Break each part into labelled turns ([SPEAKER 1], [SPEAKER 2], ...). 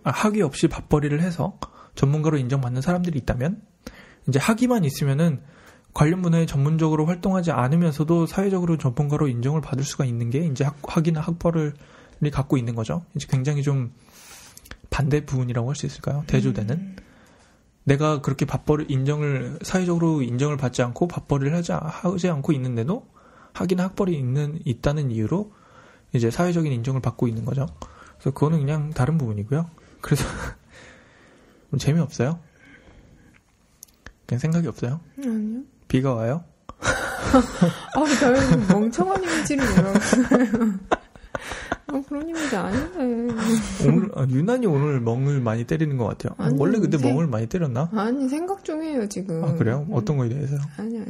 [SPEAKER 1] 학위 없이 밥벌이를 해서 전문가로 인정받는 사람들이 있다면 이제 학위만 있으면은 관련 분야에 전문적으로 활동하지 않으면서도 사회적으로 전문가로 인정을 받을 수가 있는 게 이제 학위나 학벌을 갖고 있는 거죠. 이제 굉장히 좀 반대 부분이라고 할 수 있을까요? 대조되는. 내가 그렇게 사회적으로 인정을 받지 않고 밥벌이를 하지 않고 있는데도 학위나 학벌이 있다는 이유로 이제 사회적인 인정을 받고 있는 거죠. 그래서 그거는 그냥 다른 부분이고요. 그래서 재미없어요? 그냥 생각이 없어요?
[SPEAKER 2] 아니요.
[SPEAKER 1] 비가 와요?
[SPEAKER 2] 저는 멍청한 이미지를 몰랐어요. 그런 이미지 아닌데.
[SPEAKER 1] 유난히 오늘 멍을 많이 때리는 것 같아요.
[SPEAKER 2] 아니,
[SPEAKER 1] 원래 근데 멍을 많이 때렸나?
[SPEAKER 2] 아니, 생각 중이에요, 지금.
[SPEAKER 1] 그래요? 어떤 거에 대해서요?
[SPEAKER 2] 아니요.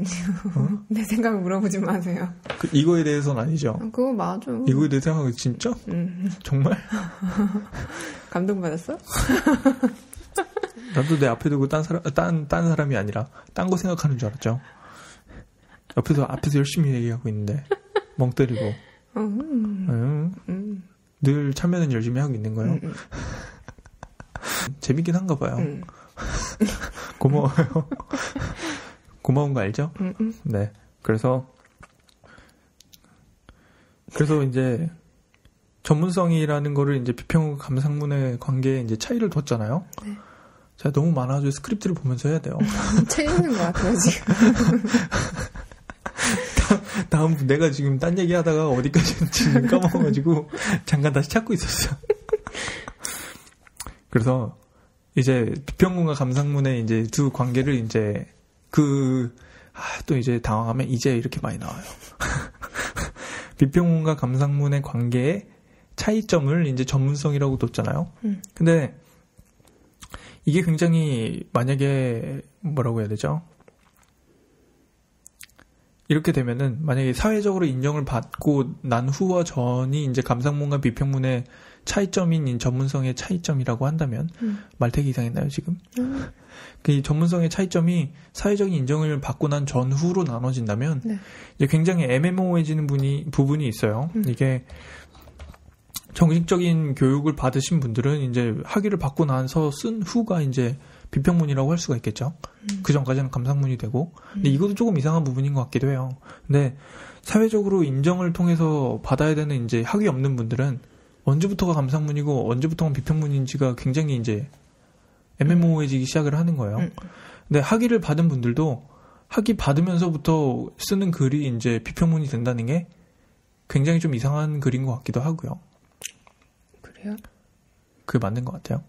[SPEAKER 2] 내 생각을 물어보지 마세요.
[SPEAKER 1] 이거에 대해서는 아니죠?
[SPEAKER 2] 그거 맞아.
[SPEAKER 1] 이거에 대해 생각하기 진짜? 정말?
[SPEAKER 2] 감동받았어?
[SPEAKER 1] 나도 내 앞에 두고 딴 사람이 아니라 딴 거 생각하는 줄 알았죠. 앞에서 열심히 얘기하고 있는데 멍 때리고 늘 참여는 열심히 하고 있는 거예요. 재밌긴 한가 봐요. 고마워요. 고마운 거 알죠? 네. 그래서 이제 전문성이라는 거를 이제 비평 감상문의 관계에 이제 차이를 뒀잖아요.
[SPEAKER 2] 네.
[SPEAKER 1] 제가 너무 많아가지고 스크립트를 보면서 해야 돼요.
[SPEAKER 2] 책 읽는 것 같아요, 지금.
[SPEAKER 1] 다음 내가 지금 딴 얘기 하다가 어디까지인지 까먹어가지고 잠깐 다시 찾고 있었어. 그래서 이제 비평문과 감상문의 이제 두 관계를 이제 또 이제 당황하면 이제 이렇게 많이 나와요. 비평문과 감상문의 관계의 차이점을 이제 전문성이라고 뒀잖아요. 근데 이게 굉장히 만약에 뭐라고 해야 되죠? 이렇게 되면은 만약에 사회적으로 인정을 받고 난 후와 전이 이제 감상문과 비평문의 차이점인 전문성의 차이점이라고 한다면 말 되게 이상했나요 지금? 그 전문성의 차이점이 사회적인 인정을 받고 난 전후로 나눠진다면
[SPEAKER 2] 네.
[SPEAKER 1] 이제 굉장히 애매모호해지는 부분이 있어요. 이게 정식적인 교육을 받으신 분들은 이제 학위를 받고 나서 쓴 후가 이제 비평문이라고 할 수가 있겠죠. 그 전까지는 감상문이 되고. 근데 이것도 조금 이상한 부분인 것 같기도 해요. 근데 사회적으로 인정을 통해서 받아야 되는 이제 학위 없는 분들은 언제부터가 감상문이고 언제부터가 비평문인지가 굉장히 이제 애매모호해지기 시작을 하는 거예요. 근데 학위를 받은 분들도 학위 받으면서부터 쓰는 글이 이제 비평문이 된다는 게 굉장히 좀 이상한 글인 것 같기도 하고요.
[SPEAKER 2] 그래요?
[SPEAKER 1] 그게 맞는 것 같아요.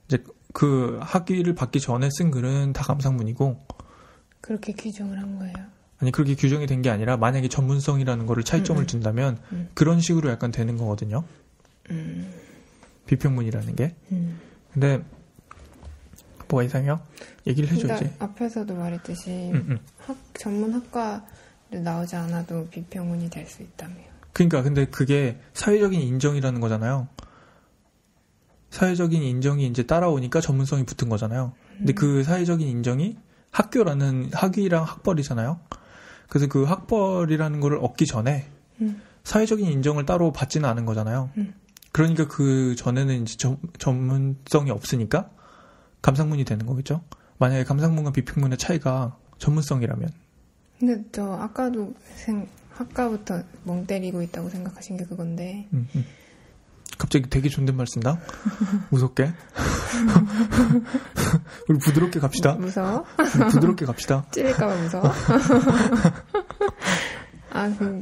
[SPEAKER 1] 이제 그 학위를 받기 전에 쓴 글은 다 감상문이고.
[SPEAKER 2] 그렇게 규정을 한 거예요?
[SPEAKER 1] 아니, 그렇게 규정이 된 게 아니라 만약에 전문성이라는 거를 차이점을 둔다면 그런 식으로 약간 되는 거거든요. 비평문이라는 게. 근데 뭐가 이상해요? 얘기를 해줘야지.
[SPEAKER 2] 앞에서도 말했듯이 전문 학과를 나오지 않아도 비평문이 될 수 있다며.
[SPEAKER 1] 그러니까 근데 그게 사회적인 인정이라는 거잖아요. 사회적인 인정이 이제 따라오니까 전문성이 붙은 거잖아요. 근데 그 사회적인 인정이 학교라는 학위랑 학벌이잖아요. 그래서 그 학벌이라는 거를 얻기 전에 사회적인 인정을 따로 받지는 않은 거잖아요. 그러니까 그 전에는 이제 전문성이 없으니까 감상문이 되는 거겠죠. 만약에 감상문과 비평문의 차이가 전문성이라면.
[SPEAKER 2] 근데 저 아까도 아까부터 멍 때리고 있다고 생각하신 게 그건데.
[SPEAKER 1] 갑자기 되게 존댓말 쓴다? 무섭게? 우리 부드럽게 갑시다.
[SPEAKER 2] 무서워?
[SPEAKER 1] 우리 부드럽게 갑시다.
[SPEAKER 2] 찔릴까봐 무서워?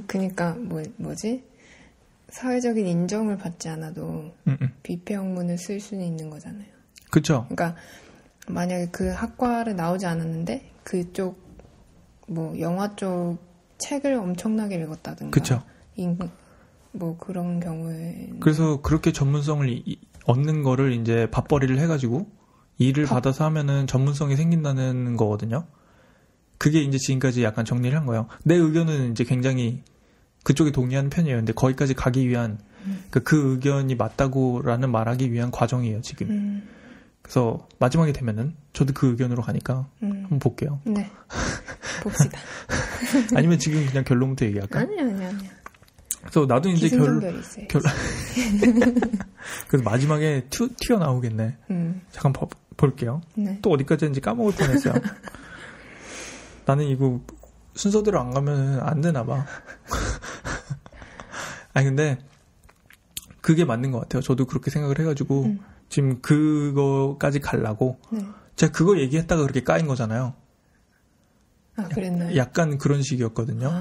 [SPEAKER 2] 그니까, 뭐지? 사회적인 인정을 받지 않아도 비평문을 쓸 수는 있는 거잖아요.
[SPEAKER 1] 그쵸.
[SPEAKER 2] 그러니까, 만약에 그 학과를 나오지 않았는데, 그쪽, 영화 쪽 책을 엄청나게 읽었다든가.
[SPEAKER 1] 그쵸.
[SPEAKER 2] 그런 경우에.
[SPEAKER 1] 그래서 그렇게 전문성을 얻는 거를 이제 밥벌이를 해가지고 일을 받아서 하면은 전문성이 생긴다는 거거든요. 그게 이제 지금까지 약간 정리를 한 거예요. 내 의견은 이제 굉장히 그쪽에 동의하는 편이에요. 근데 거기까지 가기 위한 그 의견이 맞다고라는 말하기 위한 과정이에요, 지금. 그래서 마지막에 되면은 저도 그 의견으로 가니까 한번 볼게요.
[SPEAKER 2] 네. 봅시다.
[SPEAKER 1] 아니면 지금 그냥 결론부터 얘기할까?
[SPEAKER 2] 아니야.
[SPEAKER 1] 그래서 나도 이제
[SPEAKER 2] 기승전결이 있어요.
[SPEAKER 1] 그래서 마지막에 튀어나오겠네. 잠깐 볼게요.
[SPEAKER 2] 네.
[SPEAKER 1] 또 어디까지 했는지 까먹을 뻔했어요. 나는 이거 순서대로 안 가면 안 되나 봐. 아니 근데 그게 맞는 것 같아요. 저도 그렇게 생각을 해가지고 지금 그거까지 가려고
[SPEAKER 2] 네.
[SPEAKER 1] 제가 그거 얘기했다가 그렇게 까인 거잖아요.
[SPEAKER 2] 아, 그랬나요?
[SPEAKER 1] 약간 그런 식이었거든요.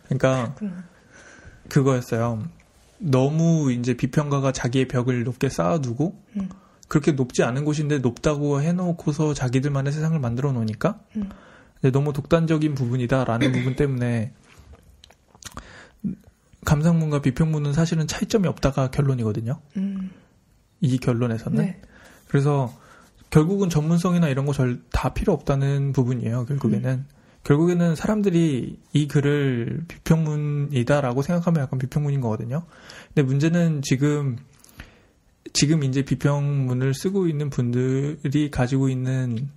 [SPEAKER 1] 그러니까
[SPEAKER 2] 그렇구나.
[SPEAKER 1] 그거였어요. 너무 이제 비평가가 자기의 벽을 높게 쌓아두고 그렇게 높지 않은 곳인데 높다고 해놓고서 자기들만의 세상을 만들어 놓으니까 너무 독단적인 부분이다라는 부분 때문에 감상문과 비평문은 사실은 차이점이 없다가 결론이거든요. 이 결론에서는. 네. 그래서 결국은 전문성이나 이런 거 다 필요 없다는 부분이에요. 결국에는. 결국에는 사람들이 이 글을 비평문이다라고 생각하면 약간 비평문인 거거든요. 근데 문제는 지금 이제 비평문을 쓰고 있는 분들이 가지고 있는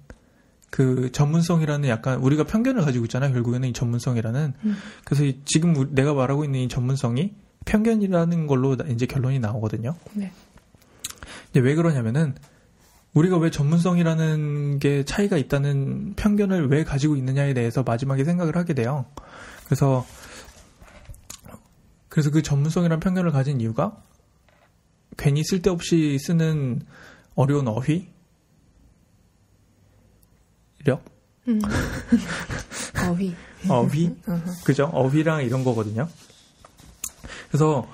[SPEAKER 1] 그 전문성이라는 약간 우리가 편견을 가지고 있잖아요. 결국에는 이 전문성이라는. 그래서 지금 내가 말하고 있는 이 전문성이 편견이라는 걸로 이제 결론이 나오거든요.
[SPEAKER 2] 네.
[SPEAKER 1] 근데 왜 그러냐면은 우리가 왜 전문성이라는 게 차이가 있다는 편견을 왜 가지고 있느냐에 대해서 마지막에 생각을 하게 돼요. 그래서 그 전문성이라는 편견을 가진 이유가 괜히 쓸데없이 쓰는 어려운 어휘력? 어휘? 그죠? 어휘랑 이런 거거든요. 그래서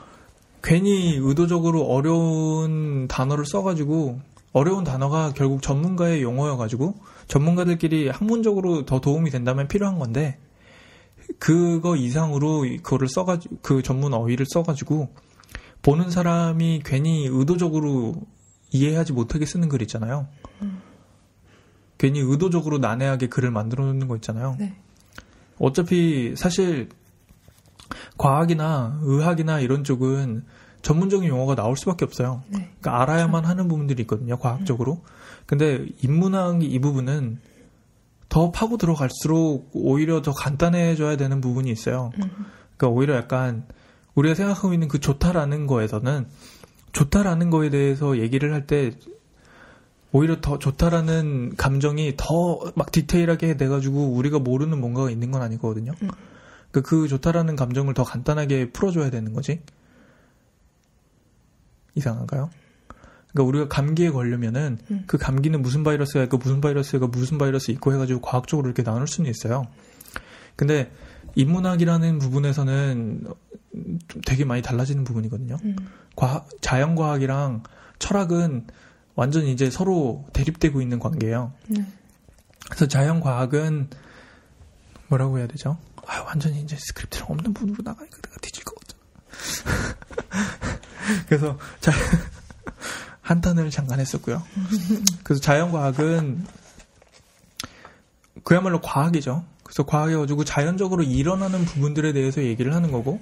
[SPEAKER 1] 괜히 의도적으로 어려운 단어를 써가지고 어려운 단어가 결국 전문가의 용어여가지고 전문가들끼리 학문적으로 더 도움이 된다면 필요한 건데 그거 이상으로 그거를 써가지고 그 전문 어휘를 써가지고 보는 사람이 괜히 의도적으로 이해하지 못하게 쓰는 글 있잖아요. 괜히 의도적으로 난해하게 글을 만들어 놓는 거 있잖아요.
[SPEAKER 2] 네.
[SPEAKER 1] 어차피 사실 과학이나 의학이나 이런 쪽은 전문적인 용어가 나올 수밖에 없어요.
[SPEAKER 2] 네.
[SPEAKER 1] 그러니까 알아야만 하는 부분들이 있거든요. 과학적으로. 근데 인문학 이 부분은 더 파고 들어갈수록 오히려 더 간단해져야 되는 부분이 있어요. 그러니까 오히려 약간 우리가 생각하고 있는 그 좋다라는 거에서는 좋다라는 거에 대해서 얘기를 할 때 오히려 더 좋다라는 감정이 더 막 디테일하게 돼가지고 우리가 모르는 뭔가가 있는 건 아니거든요. 그러니까 그 좋다라는 감정을 더 간단하게 풀어줘야 되는 거지. 이상한가요? 그러니까 우리가 감기에 걸리면은 그 감기는 무슨 바이러스가 있고 무슨 바이러스가 무슨 바이러스 있고 해가지고 과학적으로 이렇게 나눌 수는 있어요. 근데 인문학이라는 부분에서는 좀 되게 많이 달라지는 부분이거든요. 자연과학이랑 철학은 완전 이제 서로 대립되고 있는 관계예요. 그래서 자연과학은 뭐라고 해야 되죠? 완전히 이제 스크립트랑 없는 부분으로 나가니까 내가 뒤질 것 같아. 그래서 한탄을 잠깐 했었고요. 그래서 자연과학은 그야말로 과학이죠. 그래서 과학이어가지고 자연적으로 일어나는 부분들에 대해서 얘기를 하는 거고,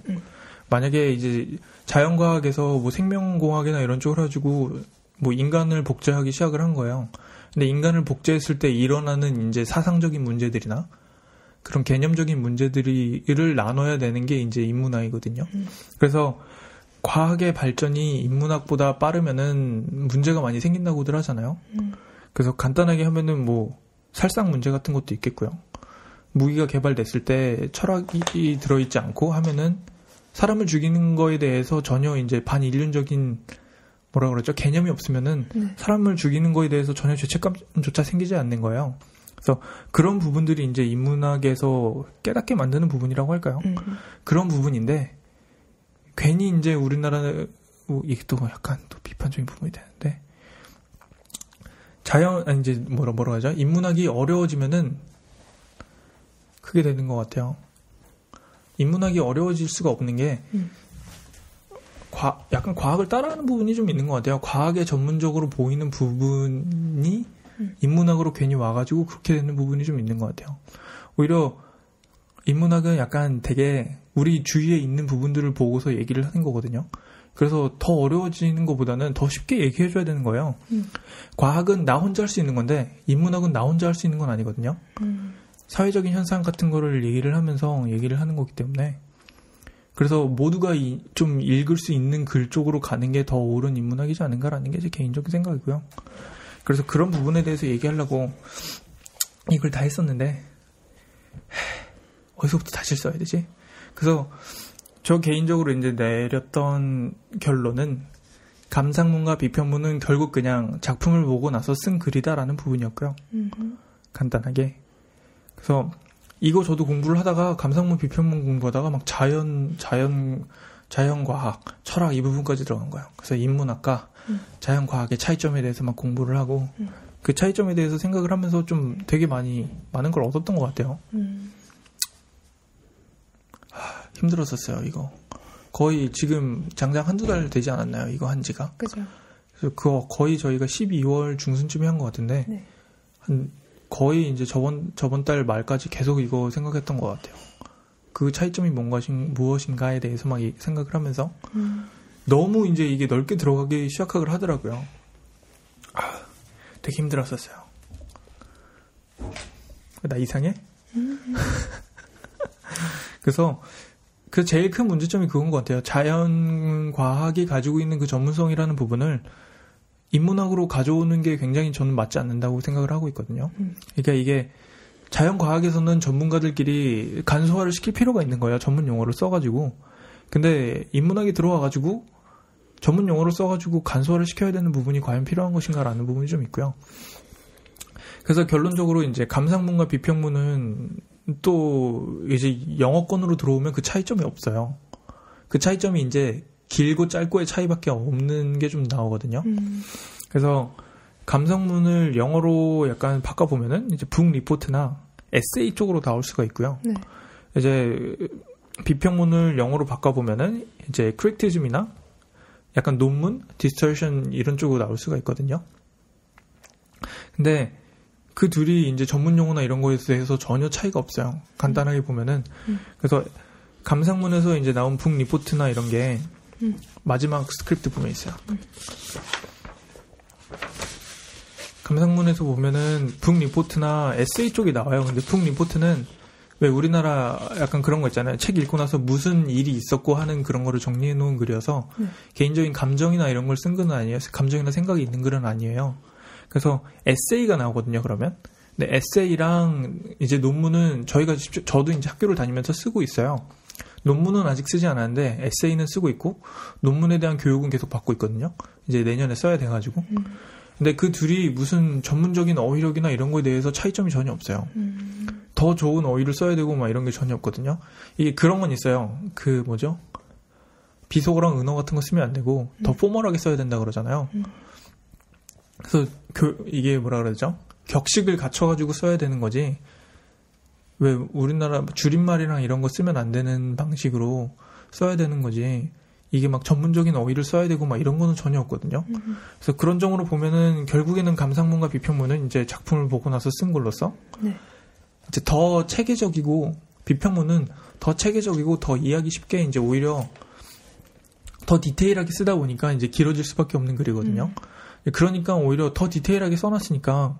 [SPEAKER 1] 만약에 이제 자연과학에서 뭐 생명공학이나 이런 쪽을 해가지고 뭐 인간을 복제하기 시작을 한 거예요. 근데 인간을 복제했을 때 일어나는 이제 사상적인 문제들이나 그런 개념적인 문제들을 나눠야 되는 게 이제 인문학이거든요. 그래서 과학의 발전이 인문학보다 빠르면은 문제가 많이 생긴다고들 하잖아요. 그래서 간단하게 하면은 뭐 살상 문제 같은 것도 있겠고요. 무기가 개발됐을 때 철학이 들어있지 않고 하면은 사람을 죽이는 거에 대해서 전혀 이제 반인륜적인 뭐라 그러죠? 개념이 없으면은 사람을 죽이는 거에 대해서 전혀 죄책감조차 생기지 않는 거예요. 그래서 그런 부분들이 이제 인문학에서 깨닫게 만드는 부분이라고 할까요? 그런 부분인데 괜히 이제 우리나라 이게 또 약간 또 비판적인 부분이 되는데 이제 뭐라 하죠? 인문학이 어려워지면은 그게 되는 것 같아요. 인문학이 어려워질 수가 없는 게 약간 과학을 따라하는 부분이 좀 있는 것 같아요. 과학에 전문적으로 보이는 부분이 인문학으로 괜히 와가지고 그렇게 되는 부분이 좀 있는 것 같아요. 오히려 인문학은 약간 되게 우리 주위에 있는 부분들을 보고서 얘기를 하는 거거든요. 그래서 더 어려워지는 것보다는 더 쉽게 얘기해줘야 되는 거예요. 과학은 나 혼자 할 수 있는 건데 인문학은 나 혼자 할 수 있는 건 아니거든요. 사회적인 현상 같은 거를 얘기를 하면서 얘기를 하는 거기 때문에 그래서 모두가 좀 읽을 수 있는 글 쪽으로 가는 게 더 옳은 인문학이지 않은가라는 게 제 개인적인 생각이고요. 그래서 그런 부분에 대해서 얘기하려고 이걸 다 했었는데 어디서부터 다시 써야 되지? 그래서 저 개인적으로 이제 내렸던 결론은 감상문과 비평문은 결국 그냥 작품을 보고 나서 쓴 글이다라는 부분이었고요. 간단하게. 그래서 이거 저도 공부를 하다가 감상문, 비평문 공부하다가 막 자연과학, 철학 이 부분까지 들어간 거예요. 그래서 인문학과 자연과학의 차이점에 대해서 막 공부를 하고 그 차이점에 대해서 생각을 하면서 좀 되게 많은 걸 얻었던 것 같아요. 힘들었었어요, 이거. 거의 지금 장장 한두 달 되지 않았나요? 이거 한 지가.
[SPEAKER 2] 그죠.
[SPEAKER 1] 그래서 그거 거의 저희가 12월 중순쯤에 한 것 같은데
[SPEAKER 2] 네.
[SPEAKER 1] 한 거의 이제 저번 달 말까지 계속 이거 생각했던 것 같아요. 그 차이점이 무엇인가에 대해서 막 생각을 하면서 너무 이제 이게 넓게 들어가기 시작을 하더라고요. 되게 힘들었었어요. 나 이상해? 그래서 그 제일 큰 문제점이 그건 것 같아요. 자연과학이 가지고 있는 그 전문성이라는 부분을 인문학으로 가져오는 게 굉장히 저는 맞지 않는다고 생각을 하고 있거든요. 그러니까 이게 자연과학에서는 전문가들끼리 간소화를 시킬 필요가 있는 거예요. 전문 용어를 써가지고. 근데 인문학이 들어와가지고 전문 용어를 써가지고 간소화를 시켜야 되는 부분이 과연 필요한 것인가라는 부분이 좀 있고요. 그래서 결론적으로 이제 감상문과 비평문은 또 이제 영어권으로 들어오면 그 차이점이 없어요. 그 차이점이 이제 길고 짧고의 차이밖에 없는 게 좀 나오거든요. 그래서 감상문을 영어로 약간 바꿔보면은 이제 북 리포트나 에세이 쪽으로 나올 수가 있고요.
[SPEAKER 2] 네.
[SPEAKER 1] 이제 비평문을 영어로 바꿔보면은 이제 크리티즘이나 약간 논문, 디스터션 이런 쪽으로 나올 수가 있거든요. 근데 그 둘이 이제 전문 용어나 이런 거에 대해서 전혀 차이가 없어요. 간단하게 보면은. 그래서 감상문에서 이제 나온 북 리포트나 이런 게 마지막 스크립트 보면 있어요. 감상문에서 보면은 북 리포트나 에세이 쪽이 나와요. 근데 북 리포트는 왜 우리나라 약간 그런 거 있잖아요. 책 읽고 나서 무슨 일이 있었고 하는 그런 거를 정리해 놓은 글이어서 개인적인 감정이나 이런 걸 쓴 글은 아니에요. 감정이나 생각이 있는 글은 아니에요. 그래서 에세이가 나오거든요, 그러면. 근데 에세이랑 이제 논문은 저도 이제 학교를 다니면서 쓰고 있어요. 논문은 아직 쓰지 않았는데 에세이는 쓰고 있고 논문에 대한 교육은 계속 받고 있거든요. 이제 내년에 써야 돼가지고. 근데 그 둘이 무슨 전문적인 어휘력이나 이런 거에 대해서 차이점이 전혀 없어요. 더 좋은 어휘를 써야 되고 막 이런 게 전혀 없거든요. 이게 그런 건 있어요. 그 뭐죠? 비속어랑 은어 같은 거 쓰면 안 되고 더 포멀하게 써야 된다 그러잖아요. 그래서 이게 뭐라 그러죠? 격식을 갖춰가지고 써야 되는 거지. 왜 우리나라 줄임말이랑 이런 거 쓰면 안 되는 방식으로 써야 되는 거지. 이게 막 전문적인 어휘를 써야 되고 막 이런 거는 전혀 없거든요. 그래서 그런 점으로 보면은 결국에는 감상문과 비평문은 이제 작품을 보고 나서 쓴 걸로써 이제 더 체계적이고 비평문은 더 체계적이고 더 이해하기 쉽게 이제 오히려 더 디테일하게 쓰다 보니까 이제 길어질 수밖에 없는 글이거든요. 그러니까 오히려 더 디테일하게 써놨으니까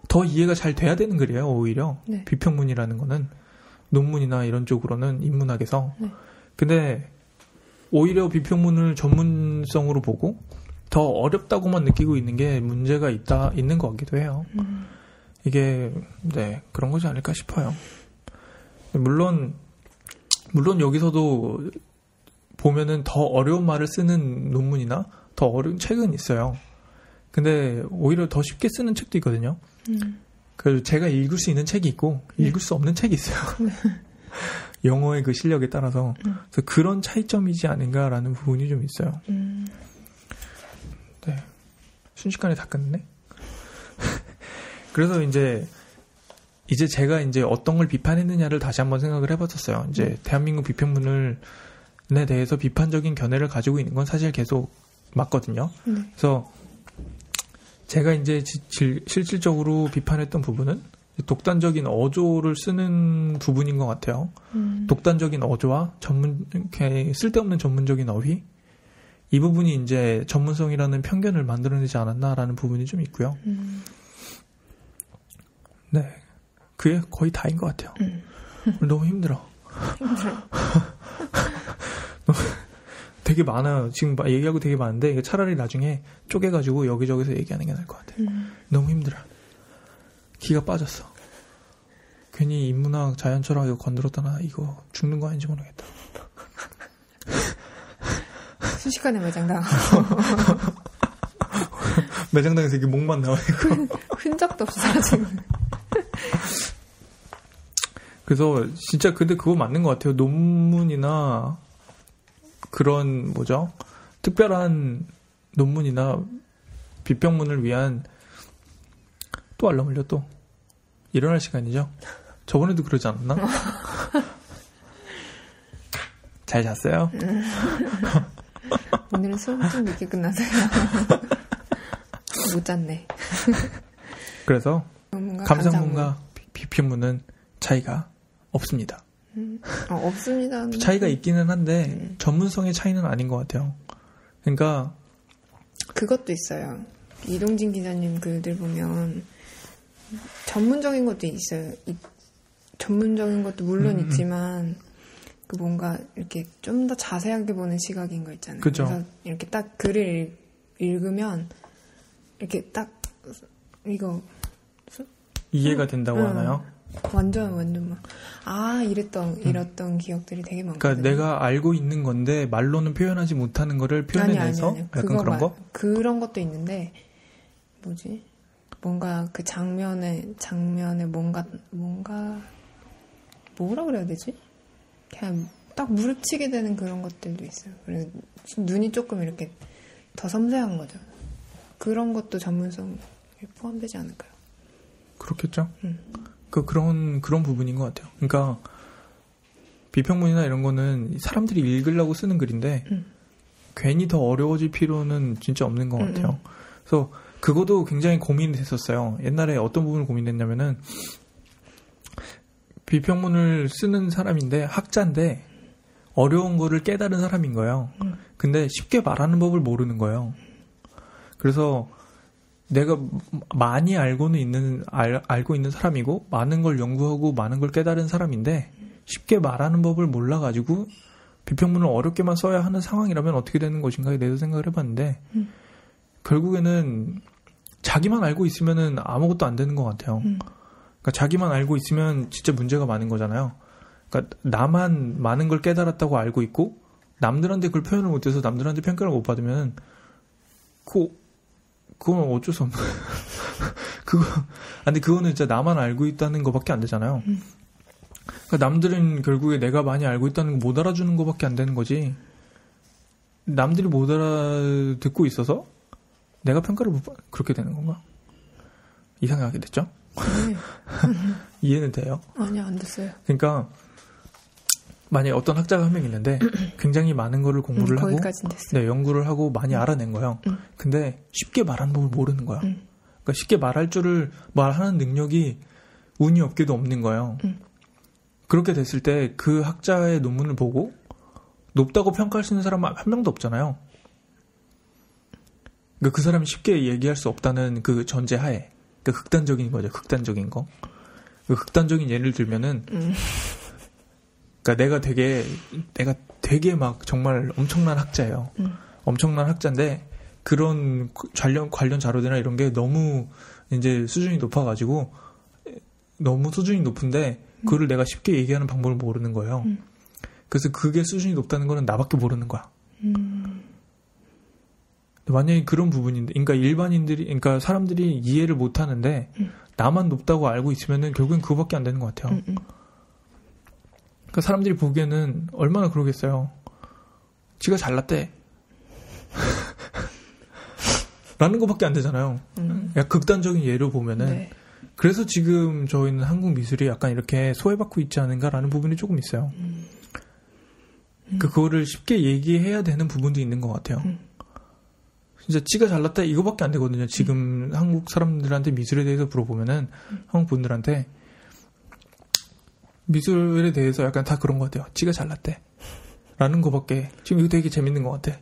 [SPEAKER 1] 더 이해가 잘 돼야 되는 글이에요. 오히려 비평문이라는 거는 논문이나 이런 쪽으로는 인문학에서. 근데 오히려 비평문을 전문성으로 보고 더 어렵다고만 느끼고 있는 게 문제가 있는 것 같기도 해요. 이게 그런 거지 않을까 싶어요. 물론 여기서도 보면은 더 어려운 말을 쓰는 논문이나 더 어려운 책은 있어요. 근데 오히려 더 쉽게 쓰는 책도 있거든요. 그래서 제가 읽을 수 있는 책이 있고 읽을 수 없는 책이 있어요. 영어의 그 실력에 따라서. 그래서 그런 차이점이지 않은가라는 부분이 좀 있어요. 네. 순식간에 다 끝냈네. 그래서 이제 제가 이제 어떤 걸 비판했느냐를 다시 한번 생각을 해봤었어요. 이제 대한민국 비평문에 대해서 비판적인 견해를 가지고 있는 건 사실 계속 맞거든요. 그래서 제가 이제 실질적으로 비판했던 부분은 독단적인 어조를 쓰는 부분인 것 같아요. 독단적인 어조와 쓸데없는 전문적인 어휘, 이 부분이 이제 전문성이라는 편견을 만들어내지 않았나라는 부분이 좀 있고요. 네, 그게 거의 다인 것 같아요. 너무 힘들어. 되게 많아요. 지금 얘기하고 되게 많은데 이게 차라리 나중에 쪼개가지고 여기저기서 얘기하는 게 나을 것 같아요. 너무 힘들어. 기가 빠졌어. 괜히 인문학, 자연철학 이거 건드렸다나 이거 죽는 거 아닌지 모르겠다.
[SPEAKER 2] 순식간에 매장당.
[SPEAKER 1] 매장당에서 이게 목만 나와 있고.
[SPEAKER 2] 흔적도 없이 사라지고.
[SPEAKER 1] 그래서 진짜 근데 그거 맞는 것 같아요. 논문이나 그런 뭐죠? 특별한 논문이나 비평문을 위한 또 알람 울려 또 일어날 시간이죠. 저번에도 그러지 않았나? 잘 잤어요?
[SPEAKER 2] 오늘은 수업 좀 늦게 끝나서요. 못 잤네.
[SPEAKER 1] 그래서 감상문과 비평문은 차이가 없습니다.
[SPEAKER 2] 없습니다.
[SPEAKER 1] 차이가 있기는 한데 전문성의 차이는 아닌 것 같아요. 그러니까
[SPEAKER 2] 그것도 있어요. 이동진 기자님 글들 보면 전문적인 것도 있어요. 전문적인 것도 물론 있지만 그 뭔가 이렇게 좀 더 자세하게 보는 시각인 거 있잖아요.
[SPEAKER 1] 그쵸.
[SPEAKER 2] 그래서 이렇게 딱 글을 읽으면 이렇게 딱 이거
[SPEAKER 1] 이해가 된다고 하나요?
[SPEAKER 2] 완전 막 이랬던 기억들이 되게 많거든요.
[SPEAKER 1] 그러니까 내가 알고 있는 건데 말로는 표현하지 못하는 거를 표현해내서
[SPEAKER 2] 아니.
[SPEAKER 1] 약간 그런 거?
[SPEAKER 2] 그런 것도 있는데 뭐지? 뭔가 그 장면에 뭔가 뭐라 그래야 되지? 그냥 딱 무릎치게 되는 그런 것들도 있어요. 그래서 눈이 조금 이렇게 더 섬세한 거죠. 그런 것도 전문성에 포함되지 않을까요?
[SPEAKER 1] 그렇겠죠. 그런 부분인 것 같아요. 그러니까 비평문이나 이런 거는 사람들이 읽으려고 쓰는 글인데 괜히 더 어려워질 필요는 진짜 없는 것 같아요. 그래서 그것도 굉장히 고민이 됐었어요. 옛날에 어떤 부분을 고민했냐면은 비평문을 쓰는 사람인데 학자인데 어려운 거를 깨달은 사람인 거예요. 근데 쉽게 말하는 법을 모르는 거예요. 그래서 내가 많이 알고 있는 사람이고 많은 걸 연구하고 많은 걸 깨달은 사람인데 쉽게 말하는 법을 몰라가지고 비평문을 어렵게만 써야 하는 상황이라면 어떻게 되는 것인가에 대해서 생각을 해봤는데 결국에는 자기만 알고 있으면은 아무것도 안 되는 것 같아요. 그러니까 자기만 알고 있으면 진짜 문제가 많은 거잖아요. 그러니까 나만 많은 걸 깨달았다고 알고 있고 남들한테 그걸 표현을 못해서 남들한테 평가를 못 받으면 그건 어쩔 수 없는 근데 그거는 진짜 나만 알고 있다는 것밖에 안 되잖아요. 그러니까 남들은 결국에 내가 많이 알고 있다는 거 못 알아주는 것밖에 안 되는 거지. 남들이 못 알아듣고 있어서 내가 평가를 못 그렇게 되는 건가? 이상하게 됐죠?
[SPEAKER 2] 네.
[SPEAKER 1] 이해는 돼요?
[SPEAKER 2] 아니요, 안 됐어요.
[SPEAKER 1] 그러니까 만약에 어떤 학자가 한 명 있는데 굉장히 많은 거를 공부를 하고 네, 연구를 하고 많이 알아낸 거예요. 근데 쉽게 말하는 법을 모르는 거야. 그러니까 쉽게 말하는 능력이 운이 없게도 없는 거예요. 그렇게 됐을 때 그 학자의 논문을 보고 높다고 평가할 수 있는 사람은 한 명도 없잖아요. 그러니까 그 사람이 쉽게 얘기할 수 없다는 그 전제하에 그러니까 극단적인 거죠. 극단적인 거. 그 극단적인 예를 들면은 그러니까 내가 되게 막 정말 엄청난 학자예요. 엄청난 학자인데 그런 관련 자료들이나 이런 게 너무 이제 수준이 높아가지고 너무 수준이 높은데 그거를 내가 쉽게 얘기하는 방법을 모르는 거예요. 그래서 그게 수준이 높다는 거는 나밖에 모르는 거야. 만약에 그런 부분인데, 그러니까 사람들이 이해를 못 하는데 나만 높다고 알고 있으면은 결국엔 그거밖에 안 되는 것 같아요. 그러니까 사람들이 보기에는 얼마나 그러겠어요. 지가 잘났대. 라는 것밖에 안 되잖아요. 약간 극단적인 예로 보면은.
[SPEAKER 2] 네.
[SPEAKER 1] 그래서 지금 저희는 한국 미술이 약간 이렇게 소외받고 있지 않은가라는 부분이 조금 있어요. 그거를 쉽게 얘기해야 되는 부분도 있는 것 같아요. 진짜 지가 잘났다 이거밖에 안 되거든요. 지금 한국 사람들한테 미술에 대해서 물어보면은 한국 분들한테 미술에 대해서 약간 다 그런 것 같아요. 지가 잘났대. 라는 거밖에. 지금 이거 되게 재밌는 것 같아.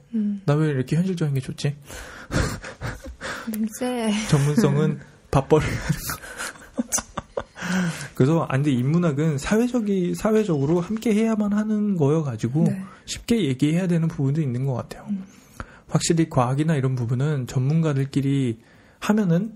[SPEAKER 1] 나 왜 이렇게 현실적인 게 좋지?
[SPEAKER 2] 냄새.
[SPEAKER 1] 전문성은 밥벌이 하는 거. 그래서 근데 인문학은 사회적으로 함께 해야만 하는 거여가지고
[SPEAKER 2] 네.
[SPEAKER 1] 쉽게 얘기해야 되는 부분도 있는 것 같아요. 확실히 과학이나 이런 부분은 전문가들끼리 하면은